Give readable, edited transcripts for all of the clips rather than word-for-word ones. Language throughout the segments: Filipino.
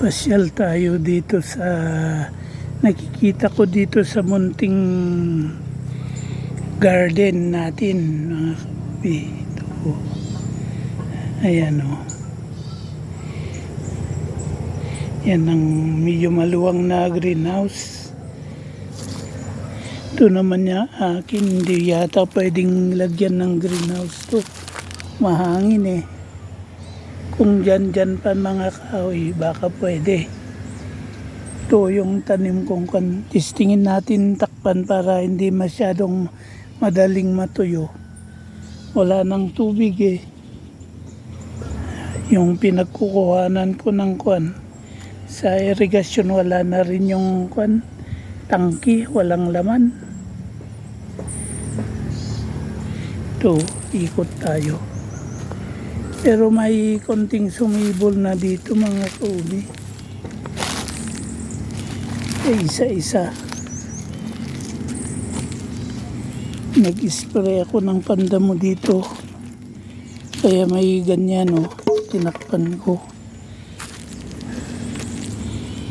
Pasyal tayo dito sa nakikita ko dito sa munting garden natin mga kapi. Ito po. Ayan o. Yan ang medyo maluwang na greenhouse. Ito naman niya akin, hindi yata pwedeng lagyan ng greenhouse to. Mahangin eh. Kung dyan pa mga kahoy, baka pwede. Ito yung tanim kong tistingin natin takpan para hindi masyadong madaling matuyo. Wala nang tubig eh. Yung pinagkukuhanan ko ng sa irigasyon, wala na rin yung tangki, walang laman. Ito, ikot tayo. Pero may konting sumibol na dito mga kaubi. Isa-isa. Nag-spray ako ng pandamo dito. Kaya may ganyan o. Tinakpan ko.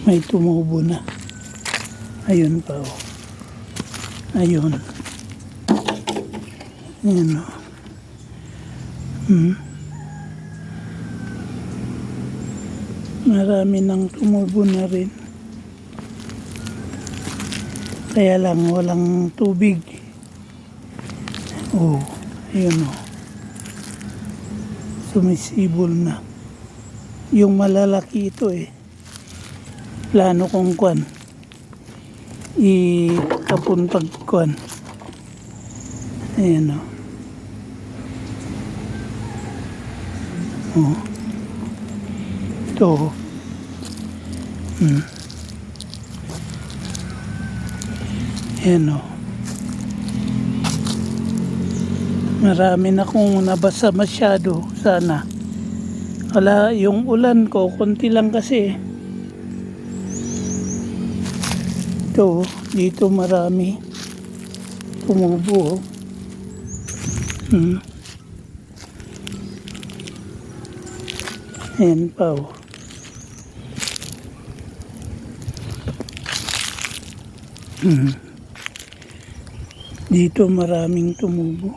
May tumubo na. Ayun pa o. Ayun. Ayan o. Marami nang tumubo na rin. Kaya lang walang tubig. Oh, ayun o. Sumisibol na. Yung malalaki ito eh. Plano kong itapon pag Ayan o. Oh. Ito. Ayan o. Marami na kung nabasa masyado. Sana. Wala, yung ulan ko, konti lang kasi. Ito, dito marami. Tumubo. Ayan pa o. Dito maraming tumubo.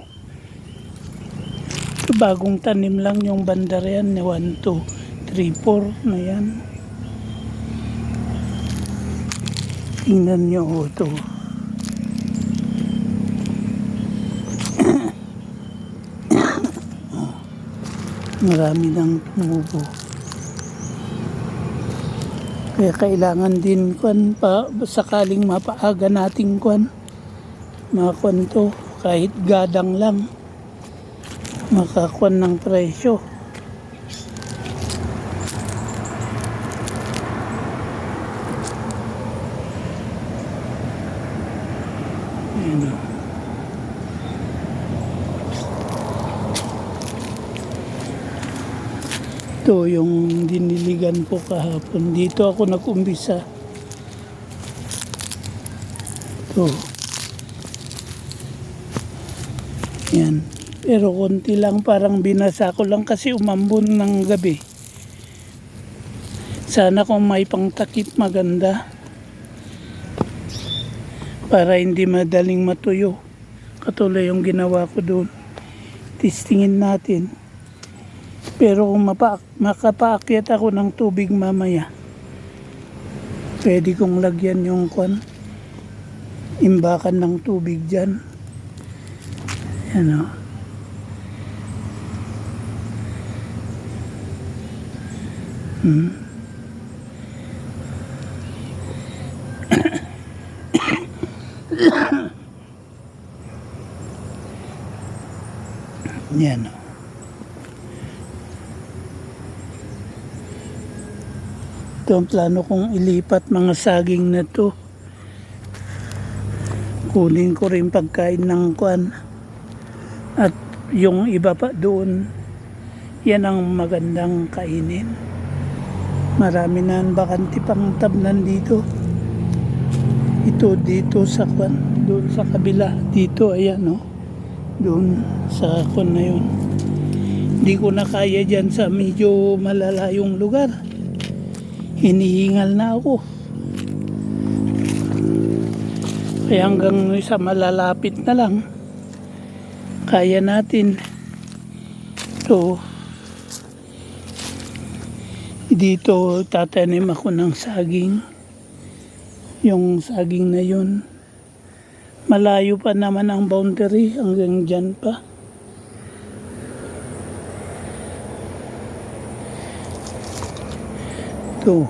Ito bagong tanim lang yung bandar yan. 1, 2, 3, 4 na yan. Tingnan nyo o ito. Marami nang tumubo. Kaya kailangan din sakaling mapaaga nating mga to, kahit gadang lang makakuan ng presyo. Ayan o. Ito yung diniligan ko kahapon. Dito ako nag-umbisa. Ito. Yan. Pero konti lang, parang binasa ko lang kasi umambon ng gabi. Sana kung may pangtakip maganda. Para hindi madaling matuyo. Katulad yung ginawa ko doon. Testingin natin. Pero kung makapaakyat ako ng tubig mamaya, pwede kong lagyan yung imbakan ng tubig dyan. Yan o. Yan o. Ito ang plano kong ilipat mga saging na to. Kunin ko rin pagkain ng at yung iba pa doon, yan ang magandang kainin. Marami na bakante pang tabnan dito. Ito dito sa doon sa kabila. Dito ayan o. Doon sa na yun. Hindi ko na kaya dyan sa medyo malalayong lugar. hinihingal na ako. Kaya hanggang sa malalapit na lang, kaya natin. So, dito tatanim ako ng saging. Yung saging na yun, malayo pa naman ang boundary, hanggang dyan pa. Ito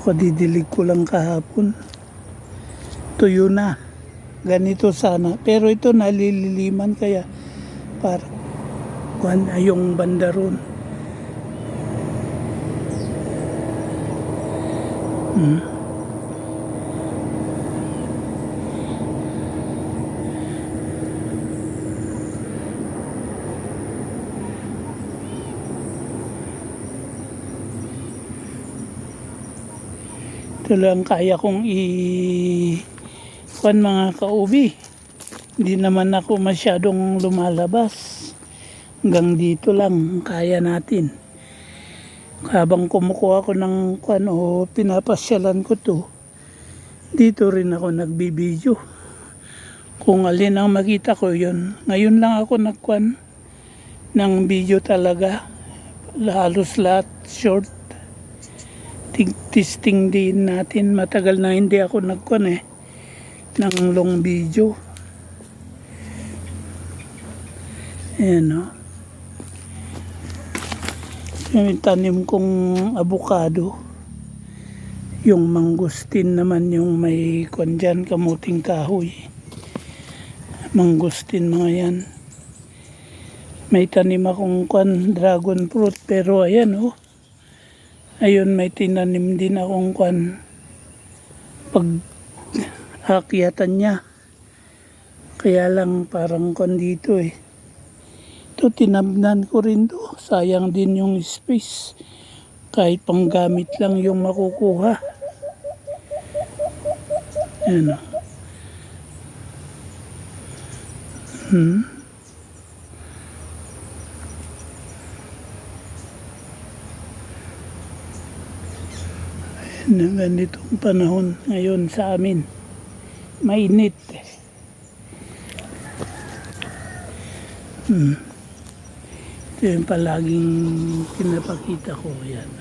kadidilig ko lang kahapon. Tuyo na. Ganito sana. Pero ito nalililiman kaya para yung banda ron. Ito lang kaya kong mga kaubi. Hindi naman ako masyadong lumalabas. Hanggang dito lang kaya natin. Habang kumukuha ko ng o pinapasyalan ko to, dito rin ako nagbibideo. Kung alin ang makita ko yun. Ngayon lang ako ng video talaga. Halos lahat short. Testing din natin. Matagal na hindi ako ng long video. Ayan o. Yung tanim kong avocado. Yung mangustin naman yung may dyan, kamuting kahoy. Mangustin mga yan. May tanim akong dragon fruit pero ayan o. Ayun, may tinanim din akong pag akyatan niya. Kaya lang parang dito eh. Ito tinamnan ko rin to. Sayang din yung space. Kahit panggamit lang yung makukuha. Ayan o. Na ganitong panahon ngayon sa amin, mainit. Ito yung palaging pinapakita ko. Yan.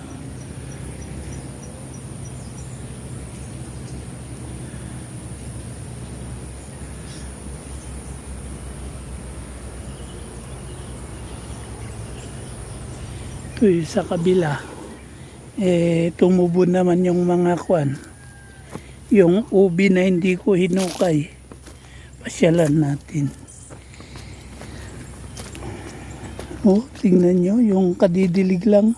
Ito yung sa kabila. Tumubo naman yung mga yung ubi na hindi ko hinukay. Pasyalan natin. Tingnan nyo yung kadidilig lang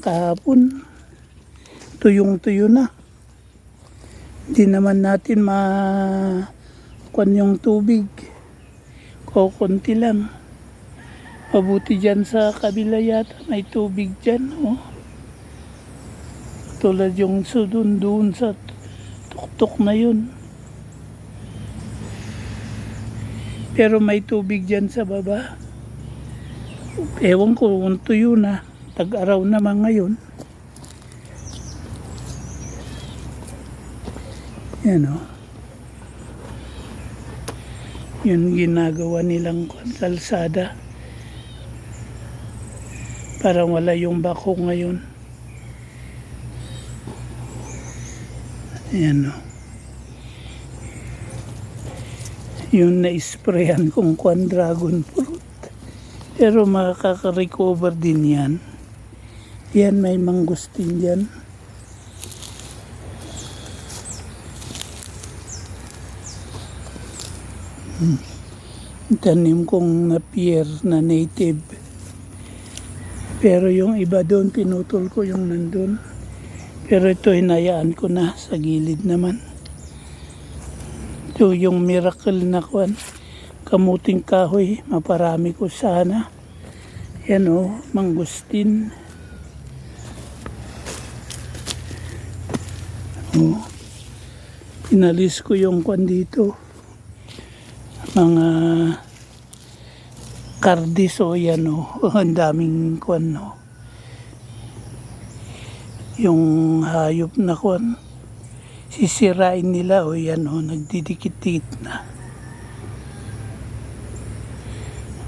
kahapon, tuyong-tuyo na. Hindi naman natin yung tubig, kukunti lang. Mabuti dyan sa kabila yata may tubig dyan. Tulad yung doon sa tuktok na yun. Pero may tubig dyan sa baba. Ewan ko kung tuyo na. Tag-araw naman ngayon. Yan o. Yun ginagawa nilang kalsada. Parang wala yung bako ngayon. Ayan o. Yung na-sprayan kong dragon fruit. Pero makaka-recover din yan. Yan, may mangustin dyan. Tanim kong napier na native. Pero yung iba doon, pinutol ko yung nandun. Pero ito hinayaan ko na sa gilid naman. Ito yung miracle na kamuting kahoy. Maparami ko sana. Yan o, mangustin. Inalis ko yung dito. Mga kardis o yan o. Ang daming kwan o. Yung hayop na kwan. Sisirain nila o yan o. Nagdidikit-dikit na.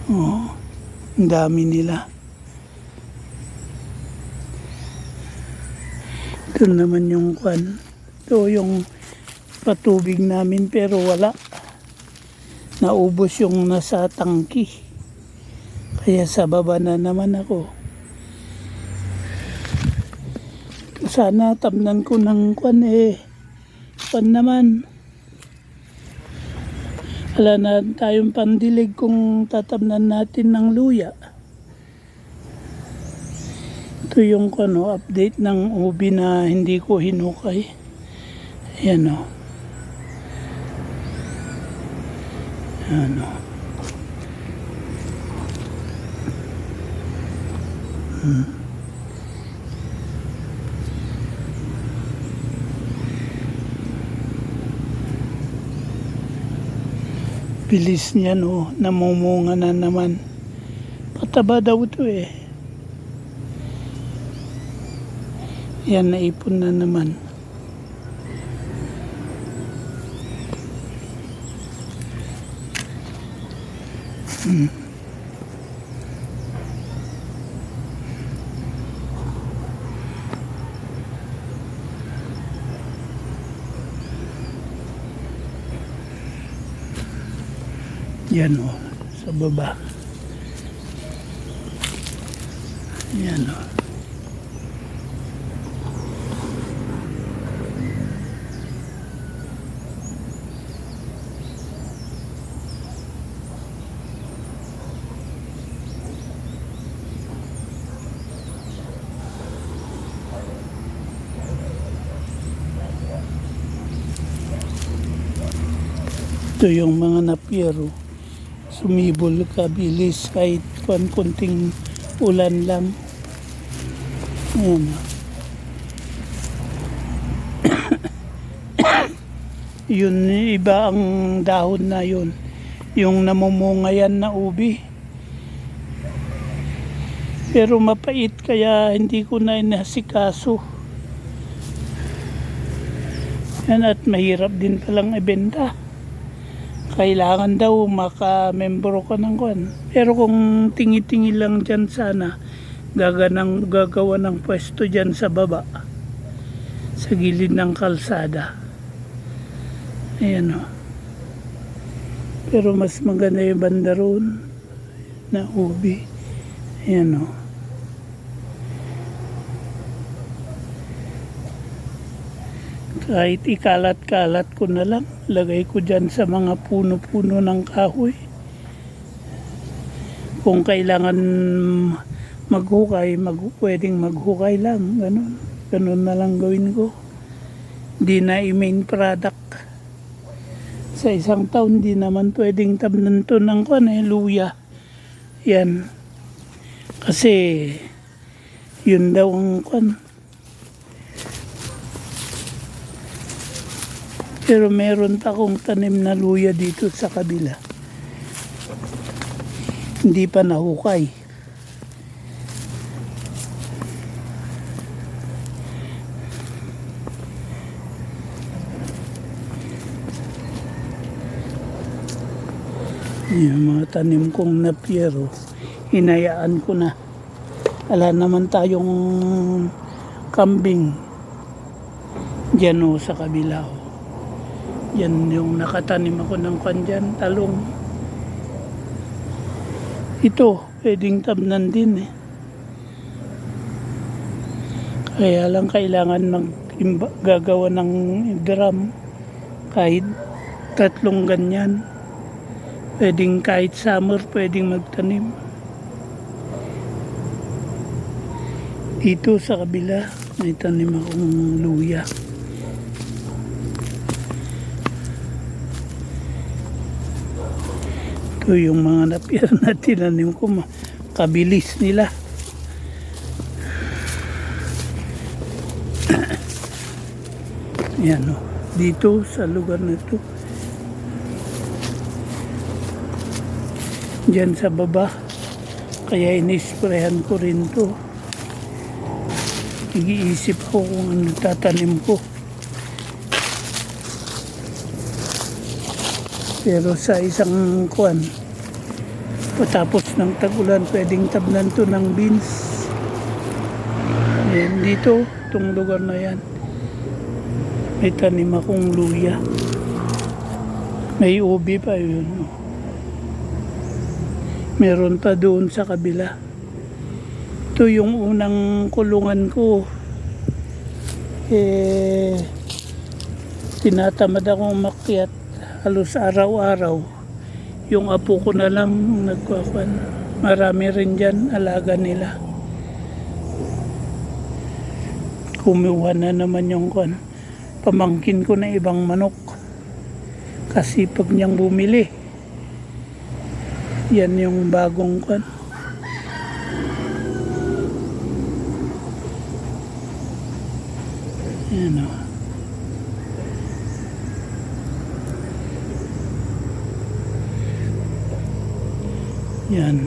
O. Ang dami nila. Ito naman yung kwan. Ito yung patubig namin pero wala. Naubos yung nasa tangki. Kaya sa baba na naman ako. Sana tamnan ko ng kwan kwan naman. Wala na tayong pandilig kung tatamnan natin ng luya. Ito yung update ng ubi na hindi ko hinukay. Ayan o. Ayan o. Bilis niya no, namumunga na naman. Pataba daw ito Yan, naipon na naman. Yan o, sa baba. Yan o. Ito yung mga napyero. Sumibol kabilis kahit konting ulan lang. Ayan. Yun, iba ang dahon na yun. Yung namumunga yan na ubi. Pero mapait kaya hindi ko na inasikaso. Yan, at mahirap din palang ibenta. Kailangan daw maka-membro ka ng kwan. Pero kung tingi-tingi lang dyan sana, gagawa ng pwesto dyan sa baba. Sa gilid ng kalsada. Ayan o. Pero mas maganda yung banda roon na ubi. Ayan o. Kahit ikalat-kalat ko na lang, lagay ko dyan sa mga puno-puno ng kahoy. Kung kailangan maghukay, pwedeng maghukay lang. Ganun na lang gawin ko. Di na i-main product. Sa isang taon, di naman pwedeng tamnan to ng luya. Yan. Kasi, yun daw ang Pero meron pa akong tanim na luya dito sa kabila. Hindi pa nahukay. Yung mga tanim kong napyero, hinayaan ko na. Wala naman tayong kambing. Diyan sa kabila Yan yung nakatanim ako ng dyan, talong. Ito, pwedeng tamnan din Kaya lang kailangan gagawa ng drum. Kahit 3 ganyan. Pwedeng kahit summer, pwedeng magtanim. Dito sa kabila, may tanim akong luya. Ito yung mga napira na tinanim ko, kabilis nila. Yan dito sa lugar na ito. Diyan sa baba. Kaya inisprayan ko rin to. Nag-iisip ako kung ano tatanim ko. Pero sa isang kuwan, patapos ng tag-ulan, pwedeng tabnan to ng beans. Ayan, dito, itong lugar na yan, may tanim akong luya. May ubi pa yun. Meron pa doon sa kabila. Ito yung unang kulungan ko. Tinatamad akong umakyat halos araw-araw. Yung apo ko na lang nagkakwan. Marami rin dyan, alaga nila. Kumuha na naman yung kwan. Pamangkin ko na ibang manok. Kasi pag niyang bumili. Yan yung bagong kwan. Yan o. Yan.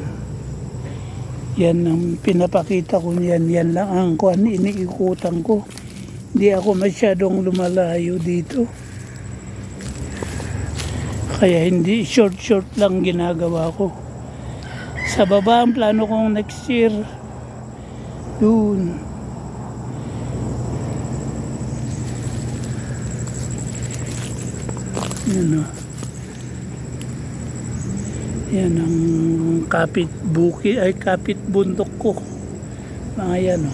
Yan ang pinapakita ko niyan. Yan lang ang kwan iniikutan ko. Hindi ako masyadong lumalayo dito. Kaya hindi short lang ginagawa ko. Sa baba ang plano kong next year. Doon. Yan o. Yan ang kapit bukid ay kapit bundok ko. Mga yan o.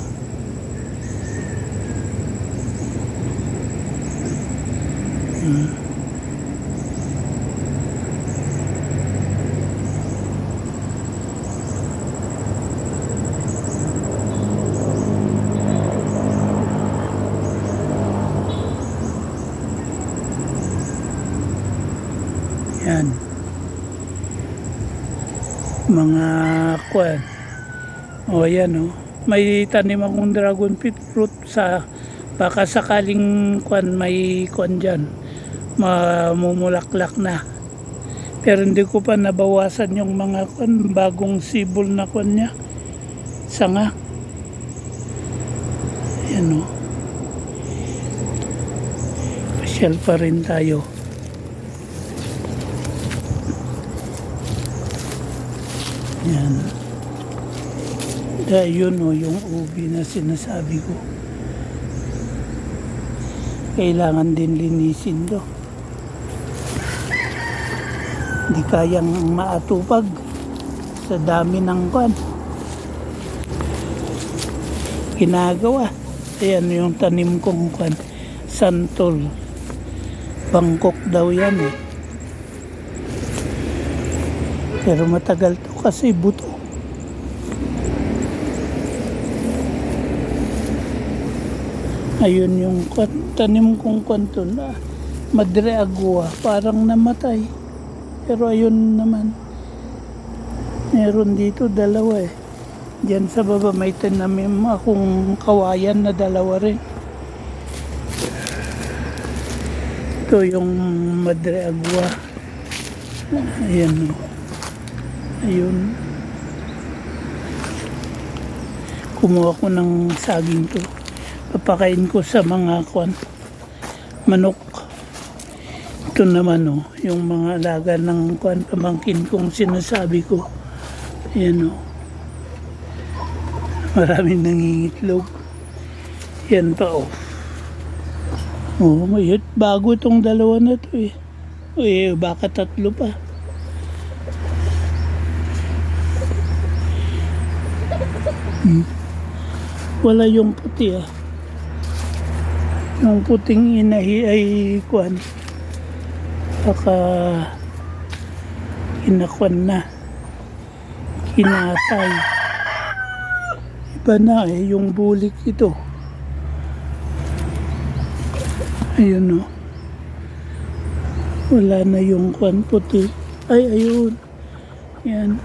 Yan. Mga kwan. O yan o. May tanim akong dragon fruit sa baka sakaling kwan may kwan dyan. Mamumulaklak na. Pero hindi ko pa nabawasan yung mga kwan. Bagong sibol na kwan niya. Sanga. Yan o. Pasyal pa rin tayo. Yan. Dahil yun o, yung ubi na sinasabi ko. Kailangan din linisin to. Hindi kayang maatupag sa dami ng kwan. Ginagawa. Ayan yung tanim kong kwan. Santol. Bangkok daw yan eh. Pero matagal to kasi buto. Ayun yung tanim kong kanto na Madre Agua. Parang namatay. Pero ayun naman. Meron dito dalawa eh. Diyan sa baba may tanim akong kawayan na dalawa rin. Ito yung Madre Agua. Ayan o. Ayun. Kumuha ko ng saging to. Papakain ko sa mga kwan. Manok. Ito naman o. Yung mga alaga ng kwan. Pamangkin kong sinasabi ko. Ayan o. Maraming nangingitlog. Yan pa o. Oh, bago itong dalawa na to eh. Baka tatlo pa. Wala yung puti ah. Yung puting inahi ay kuan. Baka kinakwan na. Kinatay. Iba na eh, yung bulik ito. Ayun o. Wala na yung kuan puti. Ay, ayun. Yan.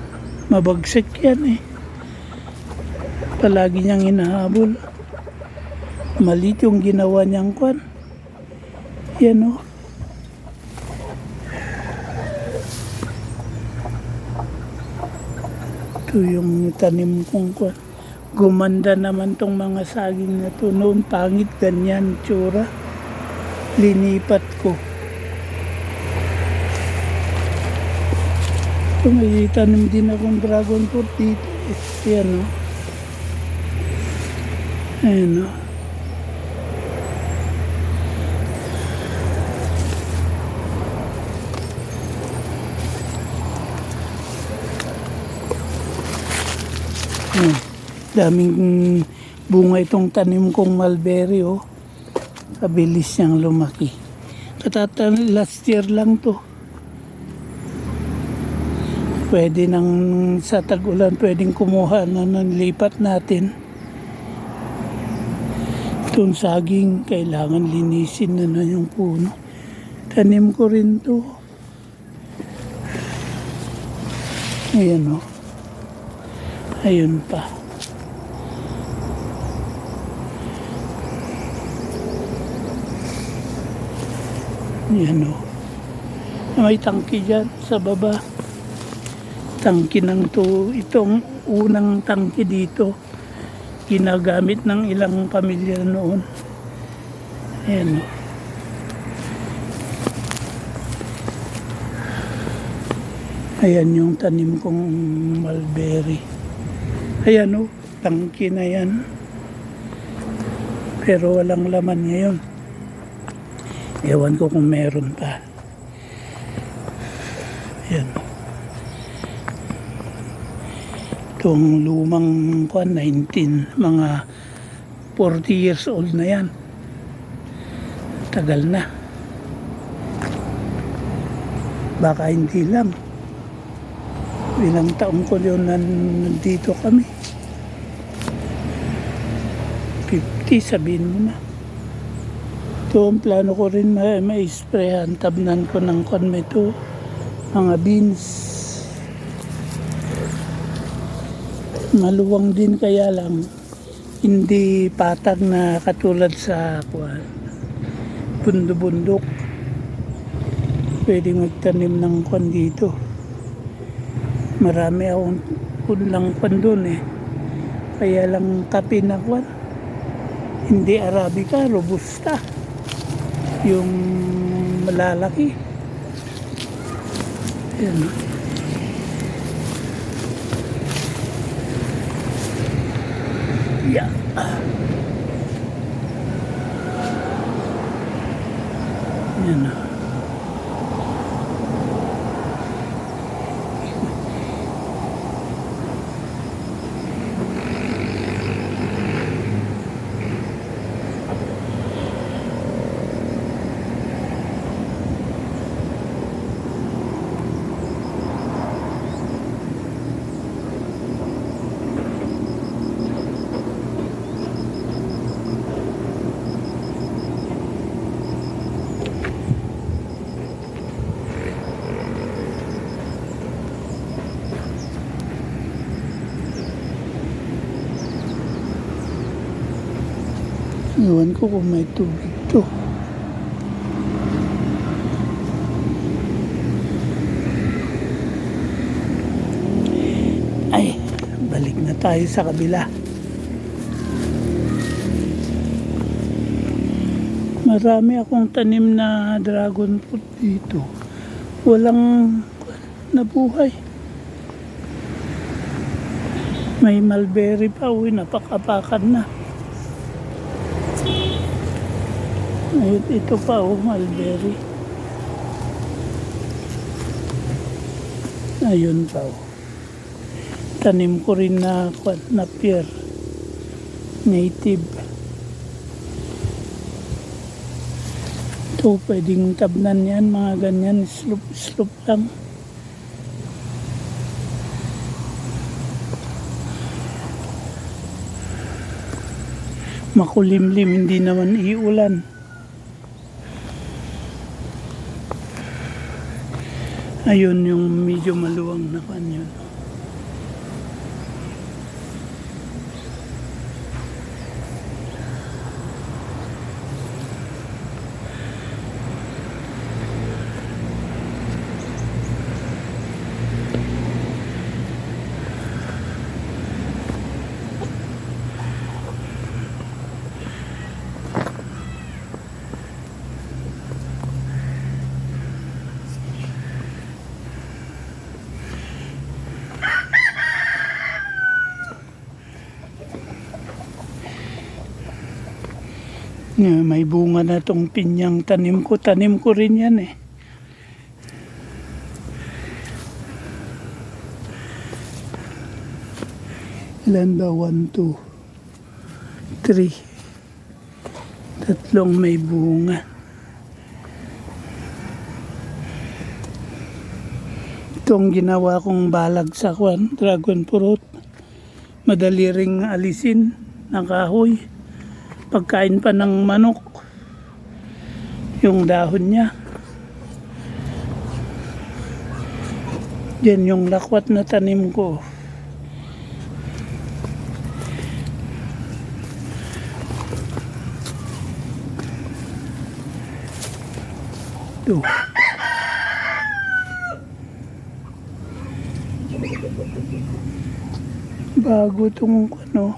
Mabagsik yan eh. Palagi niyang hinahabol. Malit yung ginawa niyang kwan. Yan o. Ito yung tanim kong kwan. Gumanda naman tong mga saging na to. Noon pangit ganyan tsura. Linipat ko. Ito may tanim din akong dragon fruit dito. Ayan o. Ayan o. Daming bunga itong tanim kong mulberry oh. Kabilis niyang lumaki. Last year lang to. Pwede nang sa tag-ulan pwedeng kumuha na lipat natin. Itong saging kailangan linisin na yung puno. Tanim ko rin to. Ayan oh. Ayun pa. Yan o. May tangki dyan sa baba. Tangki ng to. Itong unang tangki dito. Ginagamit ng ilang pamilya noon. Ayan o. Ayan yung tanim kong mulberry. Ayan o. Tangki na yan. Pero walang laman ngayon. Ewan ko kung meron pa. Ayan. Itong lumang 19, mga 40 years old na yan. Tagal na. Baka hindi lang. Ilang taong ko yun nandito kami. 50, sabihin mo na. Ito ang plano ko rin ma-sprayan. Tabnan ko ng konmeto. Mga beans. Maluwang din kaya lang. Hindi patag na katulad sa bundo-bundok. Pwede magtanim ng kwan dito. Marami akong punlang kwan doon eh. Kaya lang kape na kwan. Hindi Arabica, Robusta. Yung malalaki. Ayan. Yeah. Ayan. Iwan ko kung may tubig to. Ay, balik na tayo sa kabila. Marami akong tanim na dragon fruit dito. Walang nabuhay. May mulberry pa. Uy, napakapakan na. Ayun, ito pa mulberry. Ayun pa Tanim ko rin na pear. Native. Ito, pwedeng tabnan yan, mga ganyan, slope lang. Makulimlim, hindi naman iulan. Ayun yung medyo maluwang na kanyon. May bunga na tong pinyang tanim ko. Tanim ko rin yan eh. Ilan ba? 1, 2, 3. Tatlong may bunga. Itong ginawa kong balag sa dragon fruit. Madali ring alisin ng kahoy. Pagkain pa ng manok. Yung dahon niya. Yan yung lakwat na tanim ko. Ito. Bago itong ano.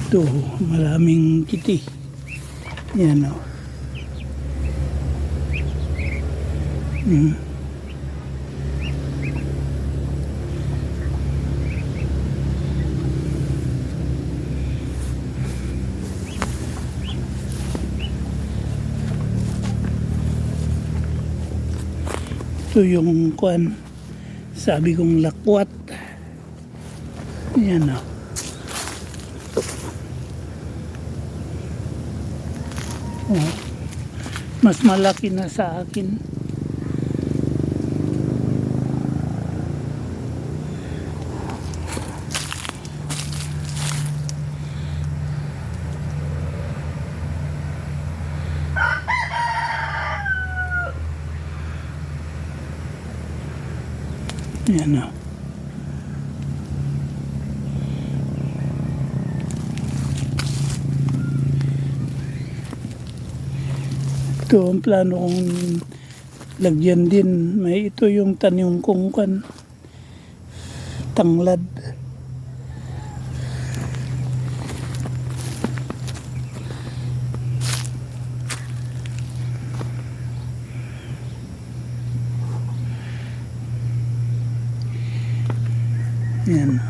Ito, maraming kiti. Yan o. Ito yung kuan. Sabi kong lakwat. Yan o. Oh, mas malaki na sa akin. Yan o. Ito ang plano kong lagyan din. May ito yung tanim kong tanglad. Yan.